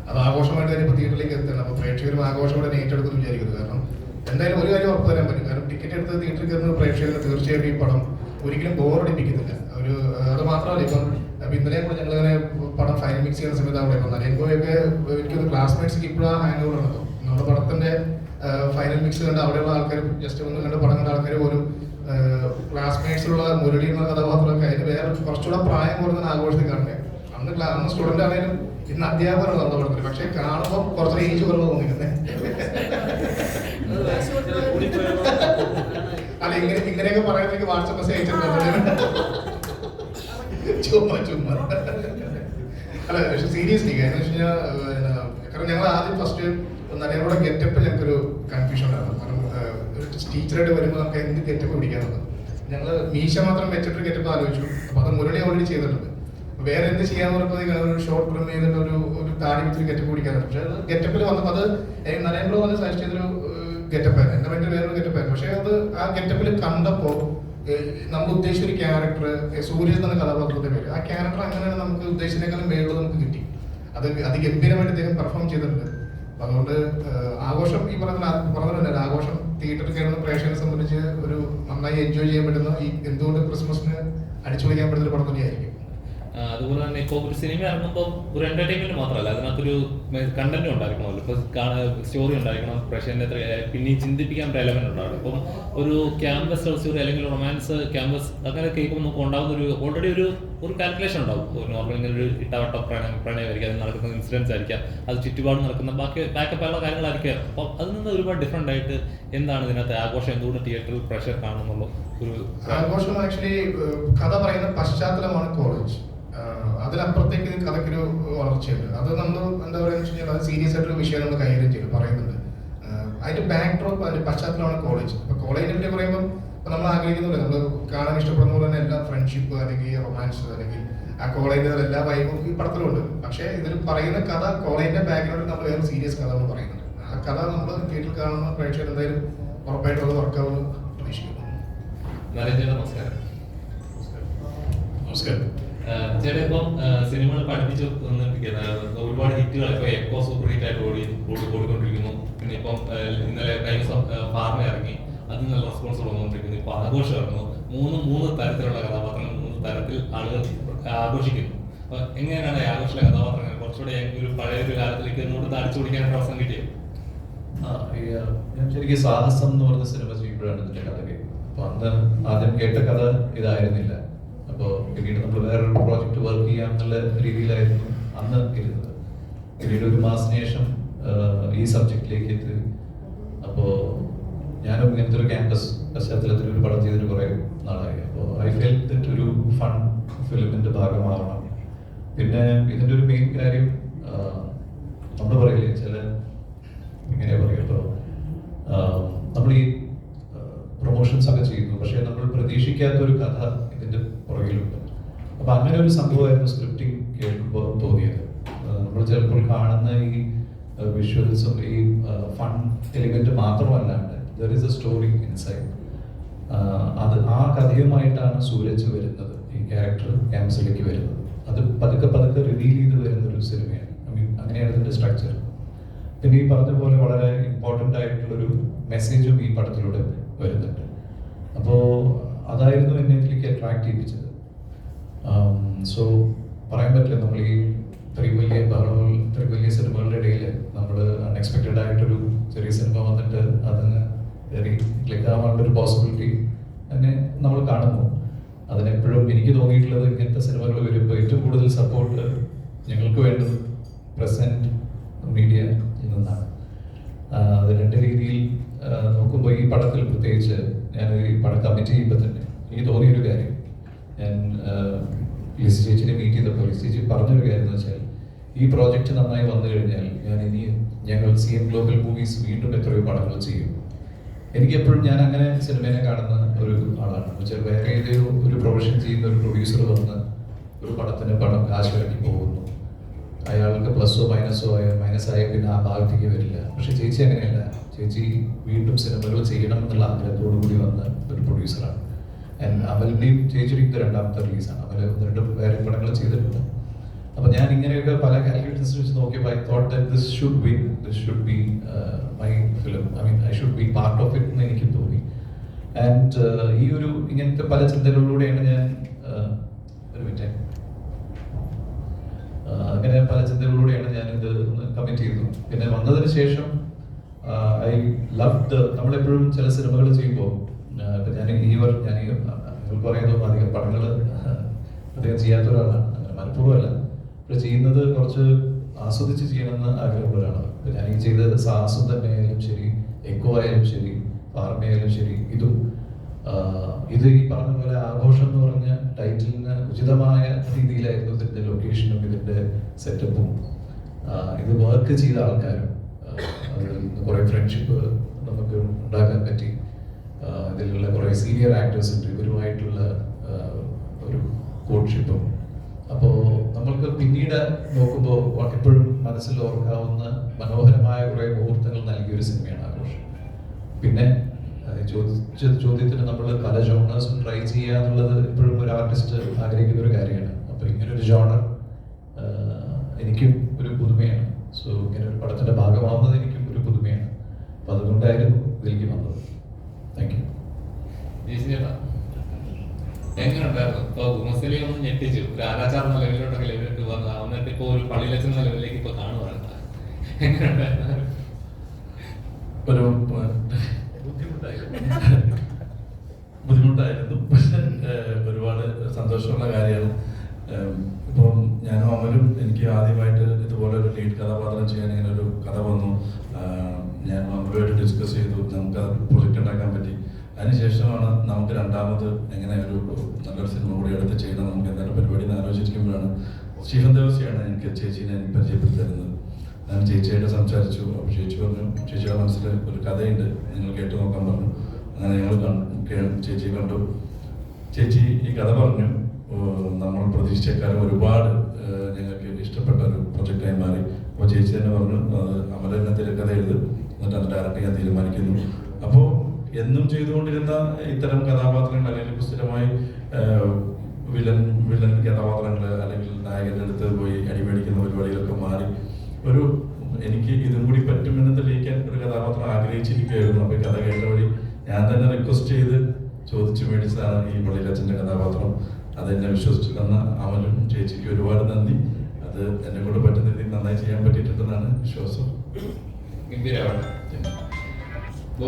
അത് ആഘോഷമായിട്ട് തന്നെ തിയേറ്ററിലേക്ക് എത്തണം. അപ്പോൾ പ്രേക്ഷകരും ആഘോഷമായിട്ട് ഏറ്റെടുക്കുന്നു വിചാരിക്കുന്നത്. കാരണം എന്തായാലും ഒരു കാര്യം ഉറപ്പ് തരാൻ പറ്റും, കാരണം ടിക്കറ്റ് എടുത്ത് തിയേറ്ററിൽ കയറുന്ന പ്രേക്ഷകർക്ക് തീർച്ചയായിട്ടും ഈ പടം ഒരിക്കലും ബോറടിപ്പിക്കുന്നില്ല. അത് മാത്രമല്ല, ഇപ്പം ഇന്നലെ കൂടെ ഞങ്ങളിങ്ങനെ പടം ഫൈനൽ മിക്സ് ചെയ്യുന്ന സമയത്ത് അവിടെ നരേന്ദ്രയൊക്കെ എനിക്കൊന്ന് ക്ലാസ്മേറ്റ്സ് ഇപ്പോഴും ഹാങ് ഓവർ ഉണ്ടോ നമ്മുടെ പടത്തിന്റെ ഫൈനൽ മിക്സ് കണ്ട് അവിടെയുള്ള ആൾക്കാർ ജസ്റ്റ് ഒന്ന് കണ്ട് പടം കണ്ട ആൾക്കാർ പോലും ക്ലാസ്മേറ്റ്സിലുള്ള മുരളി എന്ന കഥാപാത്രമൊക്കെ അതിന് വേറെ കുറച്ചുകൂടെ പ്രായം കൂടുതൽ ആഘോഷത്തിൽ കാണുന്നത്. അന്ന് സ്റ്റുഡന്റ് ആണെങ്കിലും ഇന്ന് അധ്യാപകരാണ് നമ്മുടെ പടത്തിൽ. പക്ഷെ കാണുമ്പോൾ കുറച്ച് ഏജ് കുറവ് തോന്നിക്കുന്നത്. അല്ല, ഇങ്ങനെയൊക്കെ പറയുന്നത് വാട്സപ്പ് മെസ്സേജ് അയച്ചിട്ടുണ്ട്. ചുമ്മാ അല്ല, പക്ഷെ സീരിയസ്ലി കാരണം വെച്ച് കഴിഞ്ഞാൽ കാരണം ഞങ്ങൾ ആദ്യം ഫസ്റ്റ് നരേന്ദ്രയുടെ ഗെറ്റപ്പ് ഞങ്ങൾക്കൊരു കൺഫ്യൂഷൻ ഉണ്ടായിരുന്നു. കാരണം ടീച്ചറായിട്ട് വരുമ്പോൾ നമുക്ക് എന്ത് ഗെറ്റപ്പ് പിടിക്കാനുള്ളത്, ഞങ്ങൾ മീശ മാത്രം വെച്ചിട്ട് ഗെറ്റപ്പ് ആലോചിച്ചു. അപ്പൊ അത് മുരളി ഓൾറെഡി ചെയ്തിട്ടുണ്ട്. വേറെ എന്ത് ചെയ്യാന്ന് പറഞ്ഞപ്പോൾ ഒരു ഷോർട്ട് ഫിലിം ചെയ്തിട്ട് ഒരു താടി വെച്ചിട്ട് ഗെറ്റപ്പ് പിടിക്കാറുണ്ട്. പക്ഷെ അത് ഗെറ്റപ്പിൽ വന്നപ്പോൾ അത് നരേന്ദ്ര വന്ന് സജസ്റ്റ് ചെയ്തൊരു ഗെറ്റപ്പായിരുന്നു. എൻ്റെ വേണ്ടി വേറൊരു ഗെറ്റപ്പായിരുന്നു. പക്ഷെ അത് ആ ഗെറ്റപ്പിൽ കണ്ടപ്പോൾ നമ്മൾ ഉദ്ദേശിച്ച ഒരു ക്യാരക്ടർ സൂര്യ എന്ന കഥാപാത്രത്തിന്റെ പേര്, ആ ക്യാരക്ടർ അങ്ങനെയാണ് നമുക്ക് ഉദ്ദേശിച്ചതിനേക്കാളും മേളിൽ നമുക്ക് കിട്ടി. അത് അതിഗംഭീരമായിട്ട് അദ്ദേഹം പെർഫോം ചെയ്തിട്ടുണ്ട്. അതുകൊണ്ട് ആഘോഷം ഈ പറഞ്ഞ ആഘോഷം തിയേറ്ററിൽ കയറുന്ന പ്രേക്ഷകരെ സംബന്ധിച്ച് ഒരു നന്നായി എൻജോയ് ചെയ്യാൻ പറ്റുന്ന ഈ എന്തുകൊണ്ട് ക്രിസ്മസിന് അടിച്ചു പൊളിക്കാൻ പറ്റുന്ന ഒരു പടം തന്നെയായിരിക്കും. അതുപോലെ തന്നെ ഇപ്പോൾ ഒരു സിനിമ ഇറങ്ങുമ്പോൾ ഒരു എന്റർടൈൻമെന്റ് മാത്രമല്ല, അതിനകത്തൊരു കണ്ടന്റ് ഉണ്ടായിരിക്കണമല്ലോ. ഇപ്പോൾ സ്റ്റോറി ഉണ്ടായിരിക്കണം, പ്രേക്ഷകന്റെ പിന്നെയും ചിന്തിപ്പിക്കാൻ ഒരു എലമെന്റ് ഉണ്ടാവും. ഇപ്പം ഒരു ക്യാമ്പസ് ലവ് സ്റ്റോറി അല്ലെങ്കിൽ റൊമാൻസ് ക്യാമ്പസ് അങ്ങനെ കേൾക്കുമ്പോൾ നമുക്ക് ഉണ്ടാകുന്ന ഒരു ഓൾറെഡി ഒരു കാൽക്കുലേഷൻ ഉണ്ടാവും. നോർമൽ ഇങ്ങനെ ഒരു ഇട്ടവട്ട പ്രണയമായിരിക്കും, അതിൽ നടക്കുന്ന ഇൻസിഡൻസ് ആയിരിക്കാം, അത് ചുറ്റുപാട് നടക്കുന്ന ബാക്കപ്പുള്ള കാര്യങ്ങളായിരിക്കാം. അപ്പം അതിൽ നിന്ന് ഒരുപാട് ഡിഫറെന്റ് ആയിട്ട് എന്താണ് ഇതിനകത്ത് ആഘോഷം, എന്തുകൊണ്ട് തിയേറ്ററിൽ പ്രഷർ കാണുന്നുള്ള ഒരു ആഘോഷം ആക്ച്വലി കഥ പറയുന്ന പശ്ചാത്തലമാണ് കോളേജ്. അതിനപ്പുറത്തേക്ക് കഥയ്ക്കൊരു വളർച്ചയുണ്ട്. അത് നമ്മൾ എന്താ പറയുക വെച്ച് കഴിഞ്ഞാൽ അത് സീരിയസ് ആയിട്ടൊരു വിഷയം നമ്മൾ കൈകാര്യം ചെയ്ത് പറയുന്നുണ്ട്. അതിന്റെ ബാക്ക് ഡ്രോപ്പ് അതിന്റെ പശ്ചാത്തലമാണ് കോളേജ്. ഇപ്പൊ കോളേജിനെ പറ്റി പറയുമ്പോൾ നമ്മൾ ആഗ്രഹിക്കുന്നില്ല, നമ്മൾ കാണാൻ ഇഷ്ടപ്പെടുന്ന പോലെ തന്നെ എല്ലാ ഫ്രണ്ട്ഷിപ്പ് അല്ലെങ്കിൽ റൊമാൻസ് അല്ലെങ്കിൽ ആ കോളേജിന്റെ എല്ലാ വൈബും ഈ പടത്തിലുണ്ട്. പക്ഷേ ഇതിൽ പറയുന്ന കഥ കോളേജിന്റെ ബാക്ക്ഗ്രൗണ്ടിൽ നമ്മൾ വേറെ സീരിയസ് കഥ നമ്മൾ പറയുന്നുണ്ട്. ആ കഥ നമ്മൾ തിയേറ്ററിൽ കാണുന്ന പ്രേക്ഷകർ എന്തായാലും ഉറപ്പായിട്ടും അത് വർക്കാവുമെന്ന് പ്രതീക്ഷിക്കുന്നു. നമസ്കാരം. നമസ്കാരം. ചേട്ടാ, ഇപ്പം സിനിമകൾ പഠിപ്പിച്ച് ഒരുപാട് ഹിറ്റുകൾ ഇപ്പൊ എക്കോ സൂപ്പർ ഹിറ്റ് ആയിട്ട് ഓടിക്കൊണ്ടിരിക്കുന്നു. പിന്നെ ഇപ്പം ഇന്നലെ കഴിഞ്ഞ ഫാർമ ഇറങ്ങി, അതിൽ നല്ല റെസ്പോൺസ് വന്നുകൊണ്ടിരിക്കുന്നു. ഇപ്പൊ ആഘോഷം ഇറങ്ങുന്നു, മൂന്ന് തരത്തിലുള്ള കഥാപാത്രങ്ങൾ 3 തരത്തിൽ ആളുകൾ ആഘോഷിക്കുന്നു. അപ്പൊ എങ്ങനെയാണ് ആഘോഷത്തിലെ കഥാപാത്രങ്ങൾ കുറച്ചുകൂടെ ഒരു പഴയ ഒരു കാലത്തിലേക്ക് ഒന്നുകൂടെ അടിച്ചു പിടിക്കാനായിട്ട് അവസരം കിട്ടിയത്? ഞാൻ ശരിക്കും സാഹസം എന്ന് പറഞ്ഞ സിനിമ ചെയ്യുമ്പോഴാണ് ഇതിന്റെ കഥ കേൾക്കുന്നത്. അപ്പൊ അന്ന് ആദ്യം കേട്ട കഥ ഇതായിരുന്നില്ല. അപ്പോൾ പിന്നീട് നമ്മൾ വേറൊരു പ്രോജക്റ്റ് വർക്ക് ചെയ്യാം എന്നുള്ള രീതിയിലായിരുന്നു അന്ന് ഇരുന്നത്. പിന്നീട് ഒരു മാസത്തിന് ശേഷം ഈ സബ്ജക്റ്റിലേക്ക് എത്തി. അപ്പോൾ ഞാനും ഇങ്ങനത്തെ ഒരു ക്യാമ്പസ് പശ്ചാത്തലത്തിൽ ഒരു പടം ചെയ്തിട്ട് കുറേ നാളായി. അപ്പോൾ ഐ ഫെൽറ്റ് ദാറ്റ് ഒരു ഫൺ ഫിലിമിന്റെ ഭാഗമാവണം. പിന്നെ ഇതിന്റെ ഒരു മെയിൻ കാര്യം നമ്മൾ പറയില്ലേ, ചില ഇങ്ങനെ പറയും, ഇപ്പോൾ നമ്മൾ ഈ പ്രൊമോഷൻസ് ഒക്കെ ചെയ്യുന്നു, പക്ഷേ നമ്മൾ പ്രതീക്ഷിക്കാത്ത ഒരു കഥ ഇതിന്റെ പുറകിലുണ്ട്. അപ്പൊ അങ്ങനെ ഒരു സംഭവമായിരുന്നു സ്ക്രിപ്റ്റിംഗ് കേൾക്കുമ്പോൾ തോന്നിയത്. നമ്മൾ ചിലപ്പോൾ കാണുന്ന ഈ വിഷ്വൽസും ഈ ഫൺ എലിമെന്റ് മാത്രമല്ലാണ്ട് there is a story inside. അത് ആ കഥയുമായിട്ടാണ് സൂരജ് വരുന്നത്, ഈ ക്യാരക്ടർ ക്യാമ്പസിലേക്ക് വരുന്നത്. അത് പതുക്കെ റിവീൽ ചെയ്ത് വരുന്ന ഒരു സിനിമയാണ്. അങ്ങനെയാണ് ഇതിന്റെ സ്ട്രക്ചർ. പിന്നെ ഈ പറഞ്ഞ പോലെ വളരെ ഇമ്പോർട്ടൻ്റ് ആയിട്ടുള്ളൊരു മെസ്സേജും ഈ പടത്തിലൂടെ വരുന്നുണ്ട്. അപ്പോൾ അതായിരുന്നു എന്നെ ഇതിലേക്ക് അട്രാക്ട് ചെയ്യിപ്പിച്ചത്. സോ പറയാൻ പറ്റില്ല, നമ്മൾ ഈ ഇത്രയും വലിയ സിനിമകളുടെ ഇടയിൽ നമ്മൾ അൺഎക്സ്പെക്റ്റഡ് ആയിട്ടൊരു ചെറിയ സിനിമ വന്നിട്ട് അതിന് ക്ലിക്ക് ആവാനുള്ള ഒരു പോസിബിലിറ്റി തന്നെ നമ്മൾ കാണുന്നു. അതിനെപ്പോഴും എനിക്ക് തോന്നിയിട്ടുള്ളത് ഇങ്ങനത്തെ സിനിമകൾ വരുമ്പോൾ ഏറ്റവും കൂടുതൽ സപ്പോർട്ട് ഞങ്ങൾക്ക് വേണ്ടത് പ്രസന്റ് മീഡിയ നിന്നാണ്. അത് രണ്ട് രീതിയിൽ നോക്കുമ്പോൾ ഈ പടത്തിൽ പ്രത്യേകിച്ച് ഞാൻ ഈ പടം കമ്മിറ്റ് ചെയ്യുമ്പോൾ തന്നെ എനിക്ക് തോന്നിയൊരു കാര്യം, ഞാൻ ലിസി ചേച്ചിനെ മീറ്റ് ചെയ്തപ്പോൾ ലിസി ചേച്ചി പറഞ്ഞൊരു കാര്യം എന്ന് വെച്ചാൽ, ഈ പ്രോജക്റ്റ് നന്നായി വന്നു കഴിഞ്ഞാൽ ഞങ്ങൾ CM ഗ്ലോബൽ മൂവീസ് വീണ്ടും എത്രയോ പടങ്ങൾ ചെയ്യും. എനിക്കെപ്പോഴും ഞാൻ അങ്ങനെ സിനിമയെ കാണുന്ന ഒരു ആളാണ്. വെച്ചാൽ വേറെ ഏതൊരു ഒരു പ്രൊഫഷൻ ചെയ്യുന്ന ഒരു പ്രൊഡ്യൂസർ വന്ന് ഒരു പടത്തിന് പടം കാശിറക്കി പോകുന്നു, അയാൾക്ക് പ്ലസ്സോ മൈനസായ പിന്നെ ആ ഭാഗത്തേക്ക് വരില്ല. പക്ഷെ ചേച്ചി അങ്ങനെയല്ല. ചേച്ചി വീണ്ടും സിനിമകൾ ചെയ്യണം എന്നുള്ള ആഗ്രഹത്തോടു കൂടി വന്ന ഒരു പ്രൊഡ്യൂസറാണ്. അമലിന്റെയും ചേച്ചിയുടെ ഇത് 2ാമത്തെ റിലീസാണ്. അമൽ 1-2 വേറെ പടങ്ങൾ ചെയ്തിട്ടുണ്ട്. അപ്പോൾ ഞാൻ ഇങ്ങനെയൊക്കെ പല കാൽക്കുലേഷൻസ് വെച്ച് നോക്കിയപ്പോൾ I thought that this should win, this should be my film, I mean I should be part of it എന്ന് എനിക്ക് തോന്നി. ആൻഡ് ഈ ഒരു ഇങ്ങനത്തെ പല ചിന്തകളിലൂടെയാണ് ഞാൻ ഒരു മിനിറ്റ് അങ്ങനെ പല ചിന്തകളിലൂടെയാണ് ഞാൻ ഇത് കമ്മിറ്റ് ചെയ്തത്. പിന്നെ വന്നതിന് ശേഷം ഐ ലവ് നമ്മളെപ്പോഴും ചില സിനിമകൾ ചെയ്യുമ്പോൾ ഇപ്പം ഞാൻ നിങ്ങൾക്ക് പറയുന്നത് അധികം പടങ്ങൾ അധികം ചെയ്യാത്ത ഒരാളാണ്, അങ്ങനെ മനഃപൂർവ്വമല്ല. ഇപ്പോൾ ചെയ്യുന്നത് കുറച്ച് ആസ്വദിച്ച് ചെയ്യണമെന്ന് ആഗ്രഹമുള്ള ഒരാളാണ്. ഇപ്പം ഞാൻ ഈ ചെയ്തത് സാഹസം തന്നെ ആയാലും ശരി, എക്കോ ആയാലും ശരി, ഫാർമയായാലും ശരി, ഇത് ഈ പറഞ്ഞ പോലെ ആഘോഷം എന്ന് പറഞ്ഞ ടൈറ്റിലിന് ഉചിതമായ രീതിയിലായിരുന്നു ഇതിൻ്റെ ലൊക്കേഷനും ഇതിൻ്റെ സെറ്റപ്പും ഇത് വർക്ക് ചെയ്ത ആൾക്കാരും. കുറേ ഫ്രണ്ട്ഷിപ്പ് നമുക്ക് ഉണ്ടാക്കാൻ പറ്റി. ഇതിലുള്ള കുറേ സീനിയർ ആക്ടേഴ്സ് ഉണ്ട്, ഇവരുമായിട്ടുള്ള ഒരു കോഡ്ഷിപ്പും. അപ്പോൾ നമ്മൾക്ക് പിന്നീട് നോക്കുമ്പോൾ എപ്പോഴും മനസ്സിൽ ഓർക്കാവുന്ന മനോഹരമായ കുറേ മുഹൂർത്തങ്ങൾ നൽകിയൊരു സിനിമയാണ് ആഘോഷം. പിന്നെ ചോദ്യത്തിന് നമ്മൾ പല ജോണേഴ്സും ട്രൈ ചെയ്യുക എന്നുള്ളത് എപ്പോഴും ഒരു ആർട്ടിസ്റ്റ് ആഗ്രഹിക്കുന്ന ഒരു കാര്യമാണ്. അപ്പോൾ ഇങ്ങനൊരു ജോണർ എനിക്കും ഒരു പുതുമയാണ്. സോ ഇങ്ങനെ ഒരു പടത്തിൻ്റെ ഭാഗമാവുന്നത് എനിക്കും ഒരു പുതുമയാണ്. അപ്പോൾ അതുകൊണ്ടായിരുന്നു ഇതിലേക്ക് വന്നത്. Thank you. എങ്ങനെയുണ്ടായിരുന്നു? ഇപ്പോൾ മുസ്ലിം ഒന്ന് ഞെട്ടിച്ചു, ഒരു ആരാചാർ എന്ന ലെവലിലോട്ടൊക്കെ ലെവലിലേക്ക് വന്നു, എന്നിട്ട് ഇപ്പോൾ ഒരു പള്ളിയിലച്ചൻ എന്ന ലെവലിലേക്ക് ഇപ്പോൾ കാണുവാണ്. എങ്ങനെയുണ്ടായിരുന്നു? ഒരു ബുദ്ധിമുട്ടായിരുന്നു, പക്ഷെ ഒരുപാട് സന്തോഷമുള്ള കാര്യമാണ്. ഇപ്പം ഞാനും അമലും എനിക്ക് ആദ്യമായിട്ട് ഇതുപോലെ ഒരു ലീഡ് കഥാപാത്രം ചെയ്യാൻ ഇങ്ങനെ ഒരു കഥ വന്നു. ഞാൻ അമലുമായിട്ട് ഡിസ്കസ് ചെയ്തു, നമുക്ക് അത് പ്രൊജക്റ്റ് ഉണ്ടാക്കാൻ പറ്റി. അതിനുശേഷമാണ് നമുക്ക് രണ്ടാമത് എങ്ങനെ ഒരു നല്ലൊരു സിനിമ കൂടി എടുത്ത് ചെയ്യണം, നമുക്ക് എന്തെങ്കിലും പരിപാടി എന്ന് ആലോചിക്കുമ്പോഴാണ് സ്റ്റീഫൻ ദേവസിയാണ് എനിക്ക് ചേച്ചീനെ പരിചയപ്പെടുത്തി തരുന്നത്. ഞാൻ ചേച്ചിയായിട്ട് സംസാരിച്ചു. അപ്പോൾ ചേച്ചി പറഞ്ഞു, ചേച്ചിയുടെ മനസ്സിൽ ഒരു കഥയുണ്ട്, നിങ്ങൾ കേട്ടു നോക്കാൻ പറഞ്ഞു. അങ്ങനെ ഞങ്ങൾ ചേച്ചി കണ്ടു. ചേച്ചി ഈ കഥ പറഞ്ഞു. നമ്മൾ പ്രതീക്ഷിച്ചേക്കാളും ഒരുപാട് ഞങ്ങൾക്ക് ഇഷ്ടപ്പെട്ട ഒരു പ്രൊജക്റ്റായി മാറി. അപ്പോൾ ചേച്ചി തന്നെ പറഞ്ഞു, അമല എന്നെ തിരക്കഥ എഴുത്, എന്നിട്ട് അത് ഡയറക്റ്റ് ചെയ്യാൻ തീരുമാനിക്കുന്നു. അപ്പോൾ എന്നും ചെയ്തുകൊണ്ടിരുന്ന ഇത്തരം കഥാപാത്രങ്ങൾ അല്ലെങ്കിൽ സ്ഥിരമായി വില്ലൻ കഥാപാത്രങ്ങൾ അല്ലെങ്കിൽ നായകൻ്റെ അടുത്ത് പോയി അടിമേടിക്കുന്ന പരിപാടികളൊക്കെ മാറി എനിക്ക് ഇതും കൂടി പറ്റുമെന്ന് തെളിയിക്കാൻ ഒരു കഥാപാത്രം ആഗ്രഹിച്ചിരിക്കുകയായിരുന്നു. അപ്പോൾ ഈ കഥ കേട്ട വഴി ഞാൻ തന്നെ റിക്വസ്റ്റ് ചെയ്ത് ചോദിച്ചു മേടിച്ചതാണ് ഈ പള്ളിയിലച്ഛൻ്റെ കഥാപാത്രം. അതെന്നെ വിശ്വസിച്ചു തന്ന അമലും ചേച്ചിക്ക് ഒരുപാട് നന്ദി. അത് എന്നെ കൊണ്ട് പറ്റുന്ന രീതിയിൽ നന്നായി ചെയ്യാൻ പറ്റിയിട്ടുണ്ടെന്നാണ് വിശ്വാസം. ഗംഭീരമാണ്.